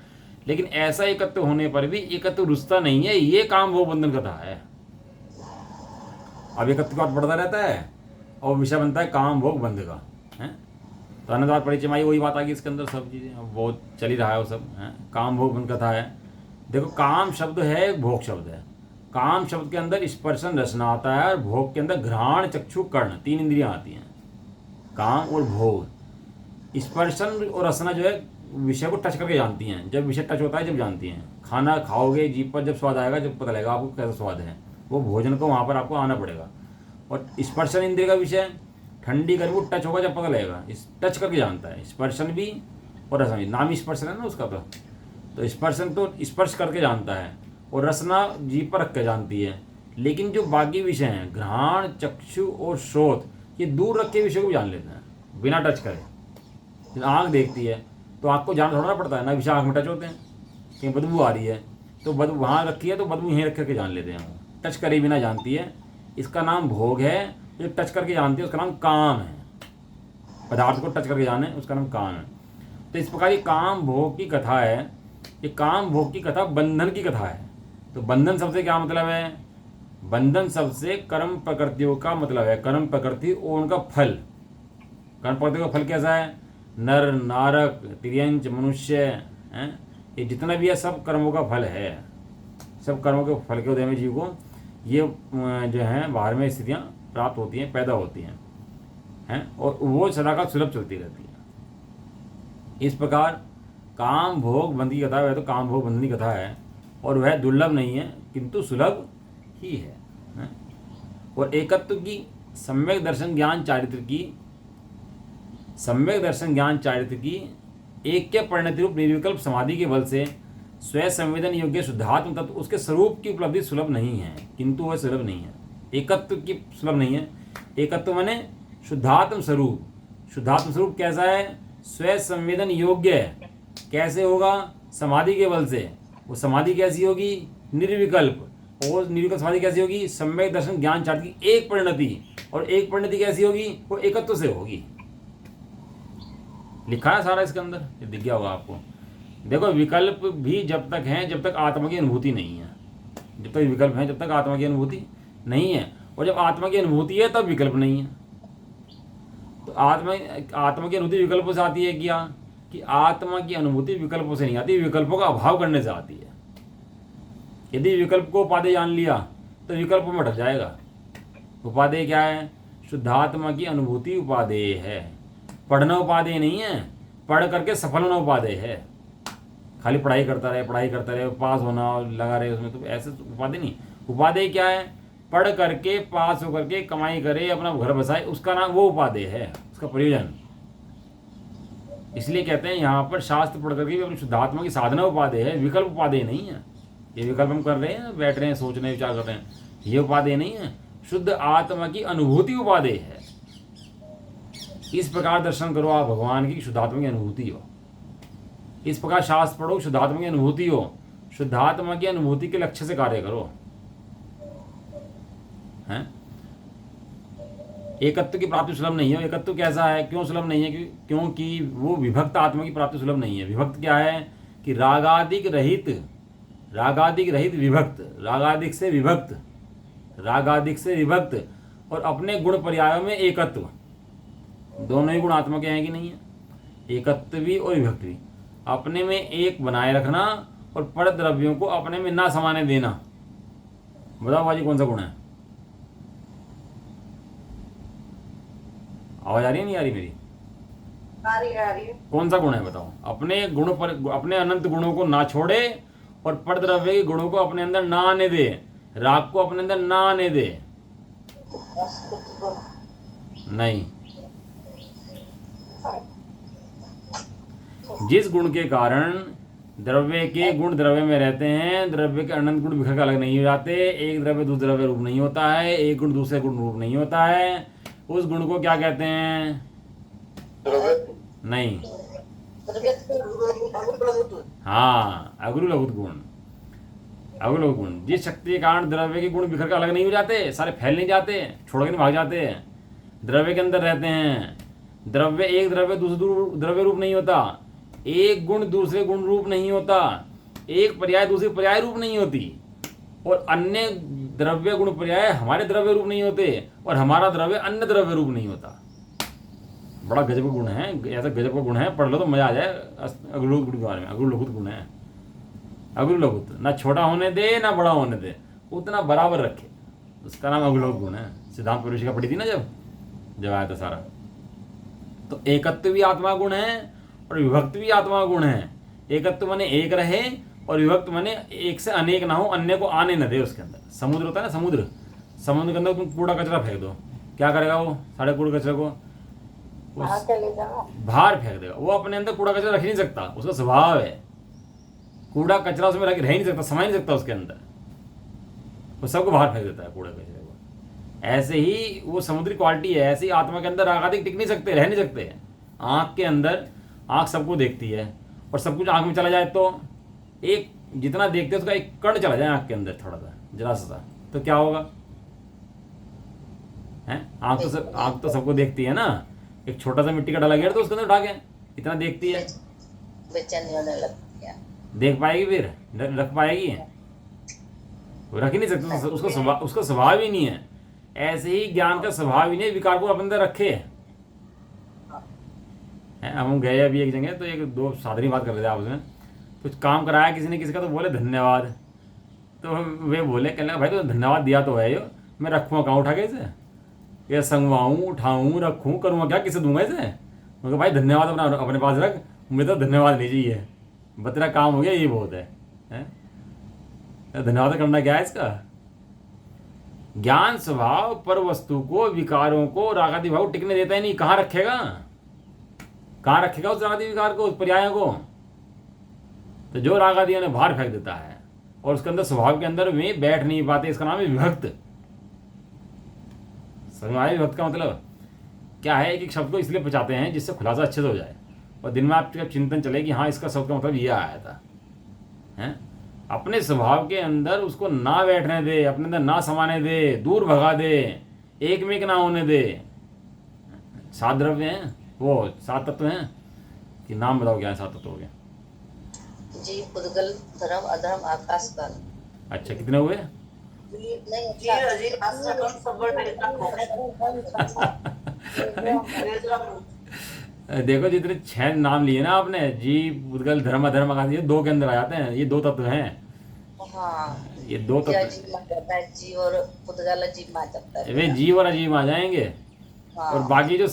Speaker 1: लेकिन ऐसा एकत्व होने पर भी एकत्व रुचता नहीं है। ये काम भोग बंधन कथा है। अब एकत्व का बढ़ता रहता है और विषय बनता है काम भोग बंध का है। तो आनंदवाद परिचय में वही बात आ गई इसके अंदर, सब चीज़ें अब बहुत चल ही रहा है वो सब है। काम भोग बंध कथा है। देखो, काम शब्द है, भोग शब्द है। काम शब्द के अंदर स्पर्शन रसना आता है और भोग के अंदर घ्राण चक्षु कर्ण 3 इंद्रियां आती हैं। काम और भोग, स्पर्शन और रसना जो है विषय को टच करके जानती हैं। जब विषय टच होता है जब जानती हैं। खाना खाओगे, जीभ पर जब स्वाद आएगा, जब पता लगेगा आपको कैसा स्वाद है, वो भोजन को वहाँ पर आपको आना पड़ेगा। और स्पर्शन इंद्रिय का विषय, ठंडी गर्मी को टच होगा जब पता लगेगा, इस टच करके जानता है। स्पर्शन भी और रसना भी, नाम ही स्पर्शन है ना उसका। तो स्पर्शन तो स्पर्श करके जानता है और रसना जीभ पर रख के जानती है। लेकिन जो बाकी विषय हैं, घ्राण चक्षु और श्रोत, ये दूर रख के विषय को जान लेते हैं बिना टच करे। आँख देखती है तो आँख को जान थोड़ा पड़ता है ना, विषय आँख में टच होते हैं। कहीं बदबू आ रही है तो बदबू वहाँ रखी है तो बदबू यहीं रख करके जान लेते हैं, वो टच करे बिना जानती है। इसका नाम भोग है। जो टच करके जानती है उसका नाम काम है। पदार्थ को टच करके जाने उसका नाम काम है। तो इस प्रकार ये काम भोग की कथा है। ये काम भोग की कथा बंधन की कथा है। तो बंधन शब्द से क्या मतलब है? बंधन शब्द से कर्म प्रकृतियों का मतलब है। कर्म प्रकृति और उनका फल। कर्म प्रकृति का फल कैसा है? नर नारक तिर्यंच मनुष्य हैं, ये जितना भी है सब कर्मों का फल है। सब कर्मों के फल के उदय में जीव को ये जो है बाहर में स्थितियाँ प्राप्त होती हैं, पैदा होती हैं, और वो सदा का सुलभ चलती रहती है। इस प्रकार काम भोग बंध की कथा वह तो काम भोग बंधन की कथा है, और वह दुर्लभ नहीं है किंतु सुलभ ही है। और एकत्व की सम्यक दर्शन ज्ञान चारित्र की ऐक्य परिणति रूप निर्विकल्प समाधि के बल से स्वयं संवेदन योग्य शुद्धात्म तत्व उसके स्वरूप की उपलब्धि सुलभ नहीं है, किंतु वह सुलभ नहीं है। एकत्व की सुलभ नहीं है। एकत्व माने शुद्धात्म स्वरूप। शुद्धात्म स्वरूप कैसा है? स्वयं संवेदन योग्य है। कैसे होगा? समाधि के बल से। वो समाधि कैसी होगी? निर्विकल्प। और निर्विकल्प समाधि कैसी होगी? सम्यक दर्शन ज्ञान चार्ट की एक परिणति। और एक परिणति कैसी होगी? वो एकत्व से होगी। लिखा है सारा इसके अंदर, ये दिख गया होगा आपको। देखो, विकल्प भी जब तक हैं जब तक आत्मा की अनुभूति नहीं है। जब तक विकल्प हैं जब तक आत्मा की अनुभूति नहीं है, और जब आत्मा की अनुभूति है तब विकल्प नहीं है। तो आत्मा की अनुभूति विकल्पों से आती है क्या? कि आत्मा की अनुभूति विकल्पों से नहीं आती, विकल्पों का अभाव करने से आती है। यदि विकल्प को उपादेय जान लिया तो विकल्प में अटक जाएगा। उपादेय क्या है? शुद्धात्मा की अनुभूति उपादेय है। पढ़ना उपादेय नहीं है। पढ़ करके सफल होना उपादेय है। खाली पढ़ाई करता रहे पास होना लगा रहे उसमें, तो ऐसे उपादेय नहीं। उपादेय क्या है? पढ़ करके पास होकर के कमाई करे, अपना घर बसाए, उसका नाम वो उपादेय है, उसका प्रयोजन। इसलिए कहते हैं यहाँ पर शास्त्र पढ़ करके भी अपनी शुद्धात्मा की साधना उपादेय है, विकल्प उपादेय नहीं है। ये विकल्प हम कर रहे हैं, बैठ रहे हैं, सोच रहे हैं, विचार कर रहे हैं, ये उपादेय नहीं है। शुद्ध आत्मा की अनुभूति उपादेय है। इस प्रकार दर्शन करो आप भगवान की, शुद्धात्मा की अनुभूति हो। इस प्रकार शास्त्र पढ़ो, शुद्धात्मा की अनुभूति हो। शुद्धात्मा की अनुभूति के लक्ष्य से कार्य करो। हैं? एकत्व की प्राप्ति सुलभ नहीं है। एकत्व कैसा है? क्यों सुलभ नहीं है? क्योंकि वो विभक्त आत्मा की प्राप्ति सुलभ नहीं है। विभक्त क्या है? कि रागादिक रहित विभक्त, रागादिक से विभक्त और अपने गुण पर्यायों में एकत्व। दोनों ही गुण आत्मा के हैं कि नहीं है? एकत्व भी और विभक्त भी। अपने में एक बनाए रखना और पर द्रव्यों को अपने में ना समाने देना। बताओ बाजी, कौन सा गुण है? आवाज आ रही है नहीं आ रही मेरी?
Speaker 2: आ रही है।
Speaker 1: कौन सा गुण है बताओ? अपने गुण पर, अपने अनंत गुणों को ना छोड़े और पर द्रव्य के गुणों को अपने अंदर ना आने दे, राग को अपने अंदर ना आने दे।
Speaker 2: स्तुति गुण
Speaker 1: नहीं, जिस गुण के कारण द्रव्य के गुण द्रव्य में रहते हैं, द्रव्य के अनंत गुण बिखर के अलग नहीं हो जाते, एक द्रव्य दूसरे द्रव्य रूप नहीं होता है, एक गुण दूसरे गुण रूप नहीं होता है, उस गुण को क्या कहते हैं? नहीं, हाँ, अगुरु लघुत गुण। अगुरु लघुत गुण, जिस शक्ति के कारण द्रव्य के गुण बिखर के अलग नहीं हो जाते, सारे फैल नहीं जाते, छोड़ के नहीं भाग जाते, द्रव्य के अंदर रहते हैं। द्रव्य एक द्रव्य दूसरे द्रव्य रूप नहीं होता, एक गुण दूसरे गुण रूप नहीं होता, एक पर्याय दूसरे पर्याय रूप नहीं होती, और अन्य द्रव्य गुण पर्याय हमारे द्रव्य रूप नहीं होते, और हमारा द्रव्य अन्य द्रव्य रूप नहीं होता। बड़ा गजब का गुण है, ऐसा गजब का गुण है, पढ़ लो तो मजा आ जाए। अगुरु गुण के बारे में, अगुरु लघुत गुण है। अगुरु लघुत, ना छोटा होने दे ना बड़ा होने दे, उतना बराबर रखे, उसका नाम अगुरु लघुत गुण है। सिद्धांत पुरुष का पढ़ी थी ना जब आया था सारा। तो एकत्व भी आत्मा गुण है और विभक्त भी आत्मा गुण है। एकत्व माने एक रहे, और विभक्त माने एक से अनेक ना हो, अन्य को आने न दे उसके अंदर। समुद्र होता है ना, समुद्र के अंदर तुम कूड़ा कचरा फेंक दो, क्या करेगा वो? सारे कूड़े कचरे को बाहर फेंक देगा। वो अपने अंदर कूड़ा कचरा रख ही नहीं सकता, उसका स्वभाव है। कूड़ा कचरा उसमें रह नहीं सकता, समा नहीं सकता उसके अंदर, वो सबको बाहर फेंक देता है कूड़ा कचरे को। ऐसे ही वो समुद्री क्वालिटी है, ऐसे ही आत्मा के अंदर राग आदि टिक नहीं सकते, रह नहीं सकते। आँख के अंदर, आँख सबको देखती है, और सब कुछ आँख में चला जाए तो एक जितना देखते हैं उसका एक कण चला जाए आँख के अंदर, थोड़ा सा जरा सा, तो क्या होगा? है, आँख तो सबको देखती है ना। एक छोटा सा मिट्टी का डला गिर तो उसके अंदर उठा के इतना देखती है,
Speaker 2: बेचैनी होने लगती है।
Speaker 1: देख पाएगी फिर? रख पाएगी? वो रख ही नहीं सकती, उसका स्वभाव ही नहीं है। ऐसे ही ज्ञान का स्वभाव ही नहीं, विकार को अपने अंदर रखे है। हम गए अभी एक जगह, तो एक दो साधनी बात कर रहे थे आपस में, कुछ काम कराया किसी ने किसी का, तो बोले धन्यवाद। तो वे बोले, कहने लगा भाई तो धन्यवाद दिया तो है यो, मैं रखूँगा कहाँ उठा के इसे? ये संगवाऊँ, उठाऊँ, रखूँ, करूँगा क्या, किसे दूंगा इसे? मैं कहा भाई धन्यवाद अपने पास रख, मुझे तो धन्यवाद नहीं चाहिए, बस तेरा काम हो गया, ये बहुत है? धन्यवाद करना क्या है इसका? ज्ञान स्वभाव पर वस्तु को, विकारों को, रागादि भाव टिकने देता ही नहीं। कहाँ रखेगा? कहाँ रखेगा उस रागादि विकार को, उस पर्याय को? तो जो रागादियों ने बाहर फेंक देता है, और उसके अंदर स्वभाव के अंदर में बैठ नहीं पाते, इसका नाम है विभक्त। समझ आए? विभक्त का मतलब क्या है? एक शब्द को इसलिए बचाते हैं जिससे खुलासा अच्छे से हो जाए, और दिन में आपका चिंतन चले कि हाँ इसका शब्द का मतलब ये आया था। हैं? अपने स्वभाव के अंदर उसको ना बैठने दे, अपने अंदर ना समाने दे, दूर भगा दे, एक में एक ना होने दे। 7 द्रव्य हैं, वो 7 तत्व हैं कि नाम बताओ क्या है 7 तत्व हो गया?
Speaker 2: जीव, पुद्गल, धर्म, अधर्म, आकाश, काल।
Speaker 1: अच्छा, कितने हुए? देखो जितने 6 नाम लिए ना आपने, जीव, पुद्गल, धर्म, अधर्म, आकाश, ये 2 के अंदर आ जाते हैं। ये 2 तत्व हैं।
Speaker 2: हाँ,
Speaker 1: ये 2 तत्व,
Speaker 2: जीव और पुद्गल अजीब मान जाता है।
Speaker 1: वे जीव और अजीव आ जाएंगे।
Speaker 2: हाँ।
Speaker 1: और बाकी जो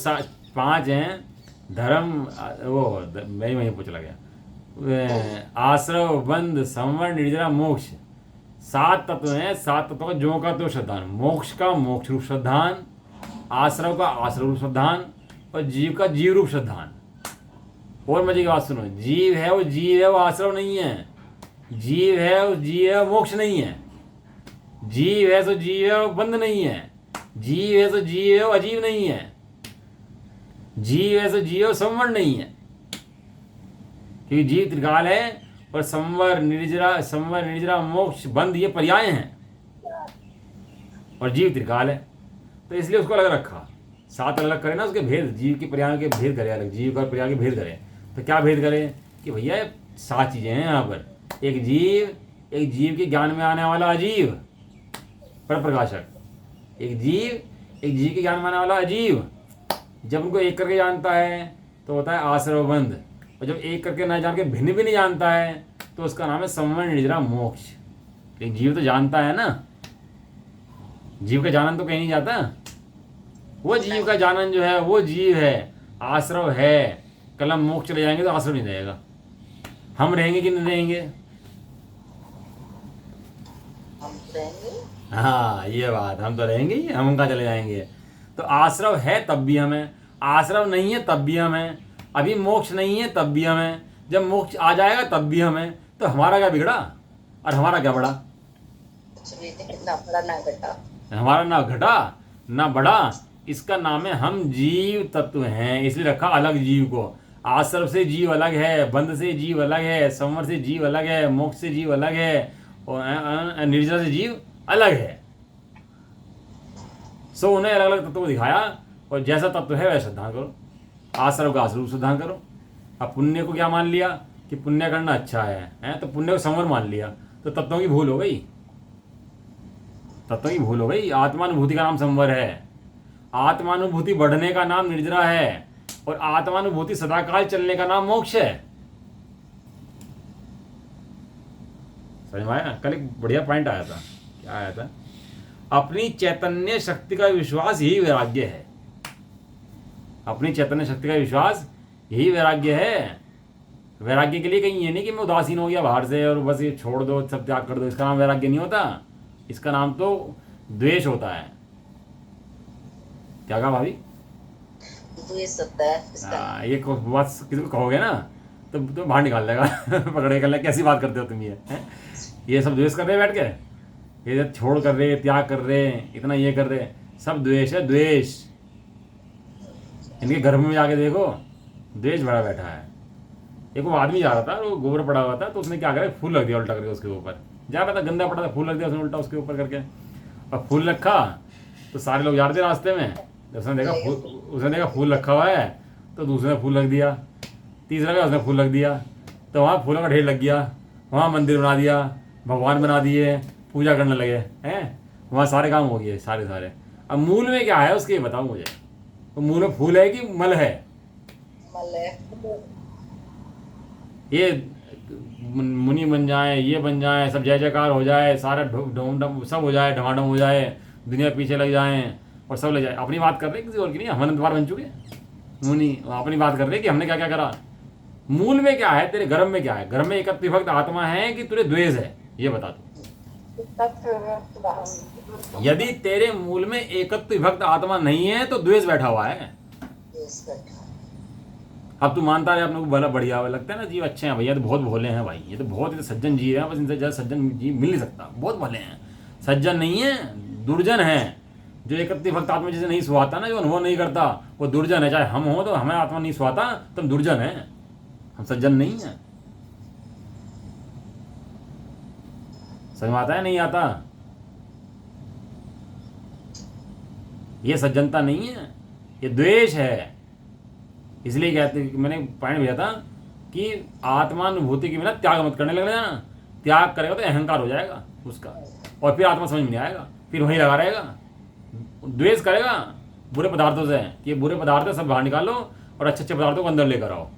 Speaker 1: 5 हैं, धर्म, वो मैं ही वहीं पूछ लगा, आश्रव, बंध, संवरण, निर्जरा, मोक्ष, 7 तत्व हैं। 7 तत्व का जो का तो श्रद्धान, मोक्ष का मोक्ष रूप श्रद्धान, आश्रव का आश्रव रूप श्रद्धान, और जीव का जीव रूप श्रद्धान। और मजे की बात सुनो, जीव है वो जीव है, वो आश्रव नहीं है। जीव है वो जीव है, वो मोक्ष नहीं है। जीव है तो जीव है, वो बंध नहीं है। जीव है तो जीव है, वो अजीव नहीं है। जीव है तो जीव है, वो संवरण नहीं है। क्योंकि जीव त्रिकाल है, और संवर, निर्जरा, मोक्ष, बंध ये पर्याय हैं, और जीव त्रिकाल है। तो इसलिए उसको अलग रखा। 7 अलग करे ना, उसके भेद, जीव के पर्याय के भेद करे अलग, जीव का पर्याय के भेद करे। तो क्या भेद करे कि भैया 7 चीजें हैं यहाँ पर। एक जीव के ज्ञान में आने वाला अजीव, पर प्रकाशक। एक जीव के ज्ञान में आने वाला अजीव। जब उनको एक करके जानता है तो होता है आश्रव, बंध, और जब एक करके ना जान के भिन्न भी नहीं जानता है तो उसका नाम है संवरण, निर्जरा, मोक्ष। एक जीव तो जानता है ना, जीव का जानन तो कहीं नहीं जाता। वो जीव का जानन जो है वो जीव है, आश्रव है। कल हम मोक्ष चले जाएंगे तो आश्रव नहीं रहेगा। हम रहेंगे कि नहीं रहेंगे?
Speaker 2: हम रहेंगे।
Speaker 1: हाँ ये बात, हम तो रहेंगे ही, हम कहाँ चले जाएंगे। तो आश्रव है तब भी हमें, आश्रव नहीं है तब भी हमें, अभी मोक्ष नहीं है तब भी हमें, जब मोक्ष आ जाएगा तब भी हमें। तो हमारा क्या बिगड़ा और हमारा क्या बड़ा?
Speaker 2: चलिए कितना बड़ा ना बेटा।
Speaker 1: हमारा ना घटा ना बढ़ा, इसका नाम है हम जीव तत्व हैं, इसलिए रखा अलग जीव को। आश्रव से जीव अलग है, बंध से जीव अलग है, संवर से जीव अलग है, मोक्ष से जीव अलग है, और निर्जरा से जीव अलग है। सो उन्हें अलग अलग तत्वों को दिखाया, और जैसा तत्व है वैसा सिद्धांत करो। आश्रव का आश्रव सिद्धांत करो। अब पुण्य को क्या मान लिया कि पुण्य करना अच्छा है, तो पुण्य को संवर मान लिया, तो तत्वों की भूल हो गई, तत्वों की भूल हो गई। आत्मानुभूति का नाम संवर है, आत्मानुभूति बढ़ने का नाम निर्जरा है, और आत्मानुभूति सदाकाल चलने का नाम मोक्ष है। समझ में आया? कल एक बढ़िया पॉइंट आया था, क्या आया था? अपनी चैतन्य शक्ति का विश्वास यही वैराग्य है। अपनी चैतन्य शक्ति का विश्वास यही वैराग्य है। वैराग्य के लिए कहीं ये नहीं कि मैं उदासीन हो गया बाहर से और बस ये छोड़ दो, सब त्याग कर दो, इसका नाम वैराग्य नहीं होता। इसका नाम तो द्वेष होता है। क्या कहा भाभी?
Speaker 2: द्वेष होता है इसका।
Speaker 1: ये बात किसी को कहोगे ना तो बाहर निकाल देगा पकड़े कर ले, कैसी बात करते हो तुम ये, हैं? ये सब द्वेष कर रहे बैठ के, ये छोड़ कर रहे, त्याग कर रहे, इतना ये कर रहे, सब द्वेष है, द्वेष। इनके घर में जाके देखो, द्वेष भरा बैठा है। एक वो आदमी जा रहा था, वो गोबर पड़ा हुआ था, तो उसने क्या करा, फूल रख दिया उल्टा करके उसके ऊपर। जा रहा था, गंदा पड़ा था, फूल रख दिया उसने उल्टा उसके ऊपर करके, और फूल रखा तो सारे लोग जा रहे थे रास्ते में, उसने देखा फूल रखा हुआ है, तो दूसरे ने फूल रख दिया, तीसरा का उसने फूल रख दिया, तो वहाँ फूलों का ढेर लग गया, वहाँ मंदिर बना दिया, भगवान बना दिए, पूजा करने लगे हैं, वहाँ सारे काम हो गए सारे। अब मूल में क्या है उसके, बताओ मुझे। तो मूल में फूल है कि मल है?
Speaker 2: मल है।
Speaker 1: ये मुनि बन जाए, ये बन जाए, सब जय जयकार हो जाए, सारा सब हो जाए, ढमाढम हो जाए, दुनिया पीछे लग जाए और सब लग जाए। अपनी बात कर रहे किसी और की नहीं, हम अनंतवार बन चुके मुनि, अपनी बात कर रहे कि हमने क्या क्या करा। मूल में क्या है, तेरे गर्भ में क्या है? गर्भ में एकत्व विभक्त आत्मा है कि तुझे द्वेष है, ये बता तू। यदि तेरे मूल में एकत्व विभक्त आत्मा नहीं है तो द्वेष बैठा हुआ है। अब तू मानता है अपने को बड़ा बढ़िया लगता है ना, जीव अच्छे हैं भैया, तो बहुत भोले हैं भाई, ये तो बहुत सज्जन जीव हैं, बस इनसे ज़्यादा सज्जन जीव मिल नहीं सकता, बहुत भोले हैं। सज्जन नहीं है, दुर्जन है। जो एकत्व भक्त आत्मा जिसे नहीं सुहाता ना, जो अनुभव नहीं करता, वो दुर्जन है। चाहे हम हो तो हमें आत्मा नहीं सुहाता तो हम दुर्जन है, हम सज्जन नहीं है। समझ में आता है नहीं आता? ये सज्जनता नहीं है, ये द्वेष है। इसलिए कहते, मैंने पॉइंट भेजा था कि आत्मानुभूति के बिना त्याग मत करने लगेगा ना, त्याग करेगा तो अहंकार हो जाएगा उसका, और फिर आत्मा समझ में नहीं आएगा, फिर वहीं लगा रहेगा। द्वेष करेगा बुरे पदार्थों से कि बुरे पदार्थ सब बाहर निकालो और अच्छे अच्छे पदार्थों को अंदर लेकर आओ।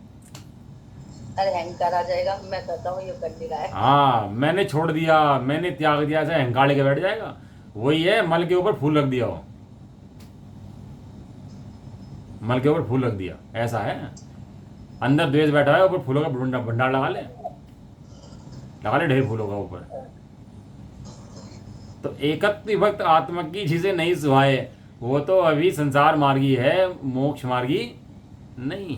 Speaker 2: अहंकार आ जाएगा, मैं करता हूँ, ये कर नहीं रहा है।
Speaker 1: हाँ, मैंने छोड़ दिया, मैंने त्याग दिया, ऐसे अहंकार लेके बैठ जाएगा। वही है, मल के ऊपर फूल रख दिया हो, मल के ऊपर फूल रख दिया, ऐसा है। अंदर द्वेष बैठा है, ऊपर फूलों का भंडार लगा ले ढेर फूलों का ऊपर। तो एकत्व विभक्त आत्मा की जिसे नहीं सुहाए वो तो अभी संसार मार्गी है, मोक्ष मार्गी नहीं।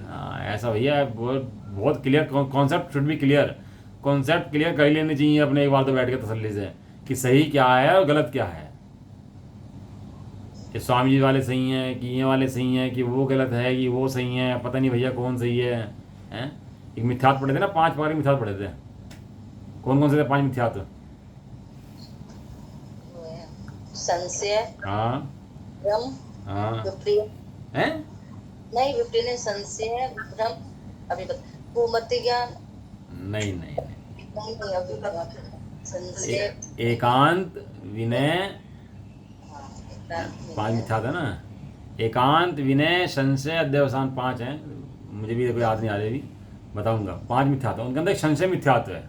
Speaker 1: हाँ ऐसा भैया, बहुत clear concept, should be clear. Concept clear कर लेने चाहिए अपने एक बार तो बैठ के तसल्ली से कि सही क्या है और गलत क्या है। कि स्वामी जी वाले सही हैं कि ये वाले सही हैं, कि वो गलत है कि वो सही है, पता नहीं भैया कौन सही है, हैं? एक मिथ्यात्व पढ़े थे ना, 5 प्रकार के मिथ्यात्व पढ़े थे। कौन कौन से थे 5 मिथ्यात्व?
Speaker 2: संशय,
Speaker 1: हाँ,
Speaker 2: भ्रम,
Speaker 1: हाँ,
Speaker 2: विपरीत
Speaker 1: हैं?
Speaker 2: नहीं, विपरीत नहीं, संशय, भ्रम, अभी कुमति ज्ञान
Speaker 1: नहीं,
Speaker 2: नहीं, अभी संशय,
Speaker 1: एकांत, विनय, 5 मिथ्यात्व है ना, एकांत, विनय, संशय, अध्यवसान, 5 हैं। मुझे भी कोई याद नहीं आ रही, अभी बताऊंगा। 5 मिथ्यात्व, उनके अंदर एक संशय मिथ्यात्व है।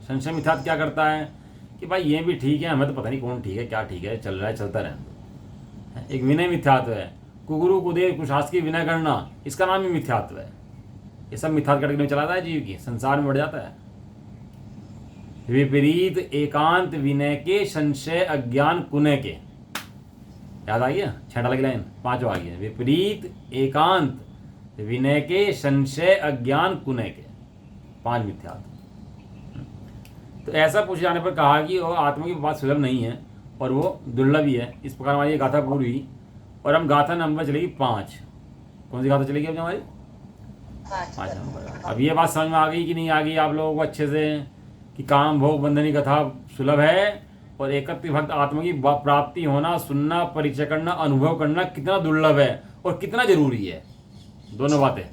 Speaker 1: संशय मिथ्यात्व क्या करता है कि भाई ये भी ठीक है, हमें तो पता नहीं कौन ठीक है क्या ठीक है, चल रहा है चलता रहने। एक विनय मिथ्यात्व है, कुगुरु कुदेव कुशास्त्री विनय करना, इसका नाम ही मिथ्यात्व है। ये सब मिथ्यात्व कैटेगरी में चलाता है जीव की, संसार में बढ़ जाता है। विपरीत एकांत विनय के संशय अज्ञान कुनय के। याद आ गया? 6 डाल की लाइन 5 आ गया। विपरीत एकांत विनय के संशय अज्ञान कुनय के 5 मिथ्यात्व। तो ऐसा पूछे जाने पर कहा कि वो आत्मा की बात सुलभ नहीं है और वो दुर्लभ ही है। इस प्रकार हमारी ये गाथा पूरी हुई। और हम गाथा नंबर चलेगी 5। कौन सी गाथा चलेगी अब हमारी? 5 नंबर। अब ये बात समझ में आ गई कि नहीं आ गई आप लोगों को अच्छे से कि काम भोग बंधनी कथा सुलभ है और एकत्व भक्त आत्मा की प्राप्ति होना, सुनना, परिचय करना, अनुभव करना कितना दुर्लभ है और कितना जरूरी है। दोनों बातें,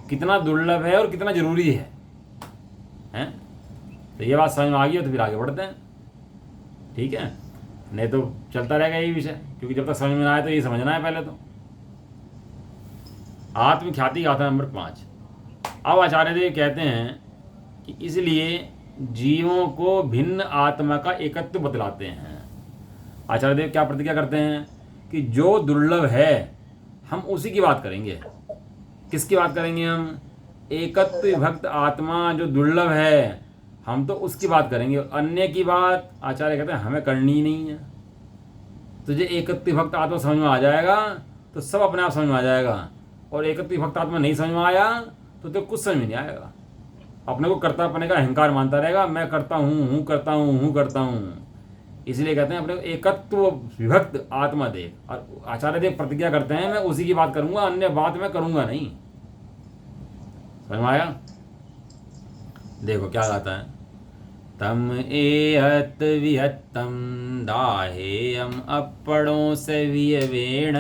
Speaker 1: कितना दुर्लभ है और कितना जरूरी है, हैं? तो ये बात समझ में आ गई हो तो फिर आगे बढ़ते हैं, ठीक है? नहीं तो चलता रहेगा यही विषय, क्योंकि जब तक समझ में ना आए तो ये समझना है पहले तो। आत्मख्याति गाथा नंबर 5। अब आचार्य देव कहते हैं कि इसलिए जीवों को भिन्न आत्मा का एकत्व बतलाते हैं। आचार्य देव क्या प्रतिज्ञा करते हैं कि जो दुर्लभ है हम उसी की बात करेंगे। किसकी बात करेंगे हम? एकत्व भक्त आत्मा जो दुर्लभ है हम तो उसकी बात करेंगे। अन्य की बात आचार्य कहते हैं हमें करनी ही नहीं है। तुझे एकत्व भक्त आत्मा समझ में आ जाएगा तो सब अपने आप समझ में आ जाएगा, और एकत्व भक्त आत्मा नहीं समझ में आया तो कुछ समझ में नहीं आएगा। अपने को कर्ता अपने का अहंकार मानता रहेगा, मैं करता हूँ करता हूँ करता हूँ। इसलिए कहते हैं अपने को एकत्व विभक्त आत्मा देख। और आचार्य देव प्रतिज्ञा करते हैं मैं उसी की बात करूंगा, अन्य बात मैं करूंगा नहीं। समझ में आया? देखो क्या गाता है। तम एहत विहत्तम दाहेयम अपड़ों से वियवेण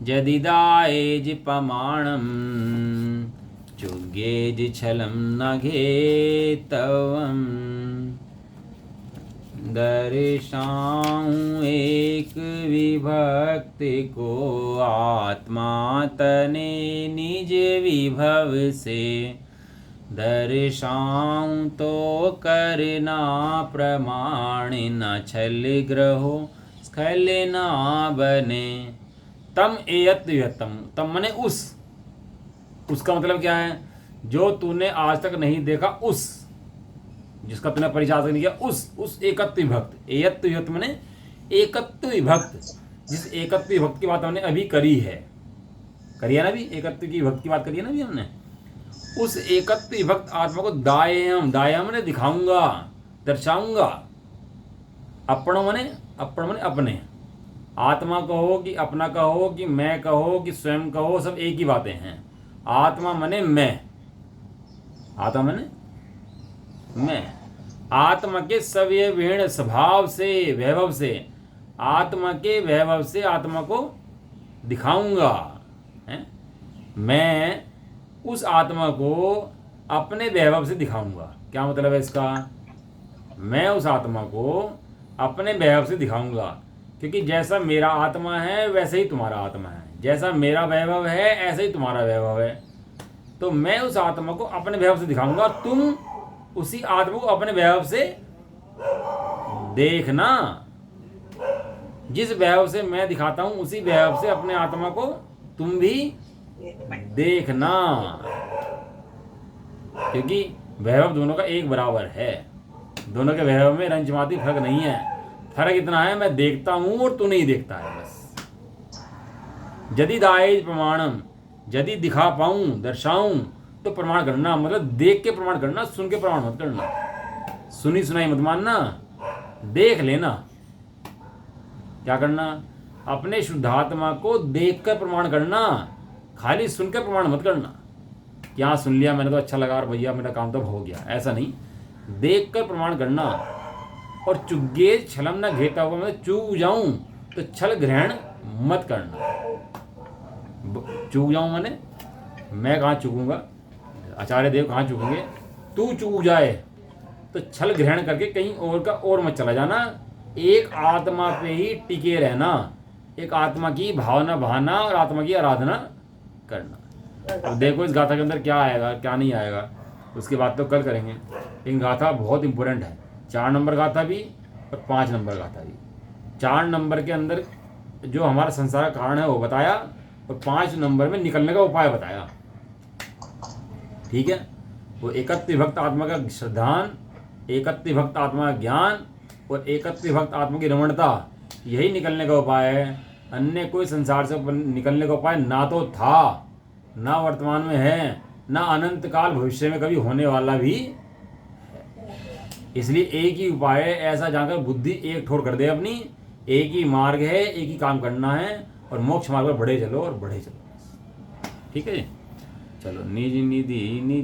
Speaker 1: जदि दाएज पमाणम चुगेज छलम न घेतवम। दर्शाऊं एक विभक्ति को आत्मा तने निज विभव से, दर्शाऊं तो करना प्रमाण न छल ग्रहो स्खल ना बने। तम एयत यतम, तम मने उसका मतलब क्या है? जो तूने आज तक नहीं देखा, उस जिसका तूने परिचय आज तक नहीं किया, उस एकत्व भक्त। एयत युत मने एकत्व भक्त, जिस एकत्व भक्त की बात हमने अभी करी है ना अभी एकत्व की भक्त की बात करी है ना अभी हमने। उस एकत्व भक्त आत्मा को दायम मने दिखाऊंगा, दर्शाऊंगा। अपण मने अपने। आत्मा कहो कि अपना कहो कि मैं कहो कि स्वयं कहो, सब एक ही बातें हैं। आत्मा मने मैं, आत्मा मने मैं। आत्मा के सवयवेण स्वभाव से, वैभव से, आत्मा के वैभव से आत्मा को दिखाऊंगा, है? मैं उस आत्मा को अपने वैभव से दिखाऊंगा। क्या मतलब है इसका? मैं उस आत्मा को अपने वैभव से दिखाऊंगा, क्योंकि जैसा मेरा आत्मा है वैसे ही तुम्हारा आत्मा है, जैसा मेरा वैभव है ऐसे ही तुम्हारा वैभव है। तो मैं उस आत्मा को अपने वैभव से दिखाऊंगा, तुम उसी आत्मा को अपने वैभव से देखना। जिस वैभव से मैं दिखाता हूं उसी वैभव से अपने आत्मा को तुम भी देखना, क्योंकि वैभव दोनों का एक बराबर है। दोनों के वैभव में रंचमाती फर्क नहीं है। फर्क इतना है मैं देखता हूं और तू नहीं देखता है, बस। यदि दाएज प्रमाणम, यदि दिखा पाऊं, दर्शाऊं तो प्रमाण करना, मतलब देख के प्रमाण करना, सुन के प्रमाण मत करना। सुनी सुनाई मत मानना, देख लेना। क्या करना? अपने शुद्धात्मा को देखकर प्रमाण करना, खाली सुनकर प्रमाण मत करना। क्या सुन लिया मैंने तो अच्छा लगा और भैया मेरा काम तो हो गया, ऐसा नहीं। देखकर प्रमाण करना। और चुग्गे छलम न घेता हुआ, मैं चूक जाऊं तो छल ग्रहण मत करना। चूक जाऊं माने मैं कहाँ चूकूंगा, आचार्य देव कहाँ चूकेंगे? तू चूक जाए तो छल ग्रहण करके कहीं और का और मत चला जाना। एक आत्मा पे ही टिके रहना, एक आत्मा की भावना बहाना और आत्मा की आराधना करना। अब देखो इस गाथा के अंदर क्या आएगा क्या नहीं आएगा, उसकी बात तो कल करेंगे। लेकिन गाथा बहुत इंपॉर्टेंट है। 4 नंबर गाथा भी और 5 नंबर गाथा भी। 4 नंबर के अंदर जो हमारा संसार का कारण है वो बताया, और 5 नंबर में निकलने का उपाय बताया। ठीक है? वो एकत्व विभक्त आत्मा का श्रद्धान, एकत्व विभक्त आत्मा का ज्ञान और एकत्व विभक्त आत्मा की रमणता, यही निकलने का उपाय है। अन्य कोई संसार से निकलने का उपाय ना तो था, ना वर्तमान में है, ना अनंत काल भविष्य में कभी होने वाला भी है। इसलिए एक ही उपाय है, ऐसा जानकर बुद्धि एक ठोर कर दे अपनी, एक ही मार्ग है, एक ही काम करना है और मोक्ष मार्ग पर बढ़े चलो और बढ़े चलो। ठीक है, चलो निज निधि निज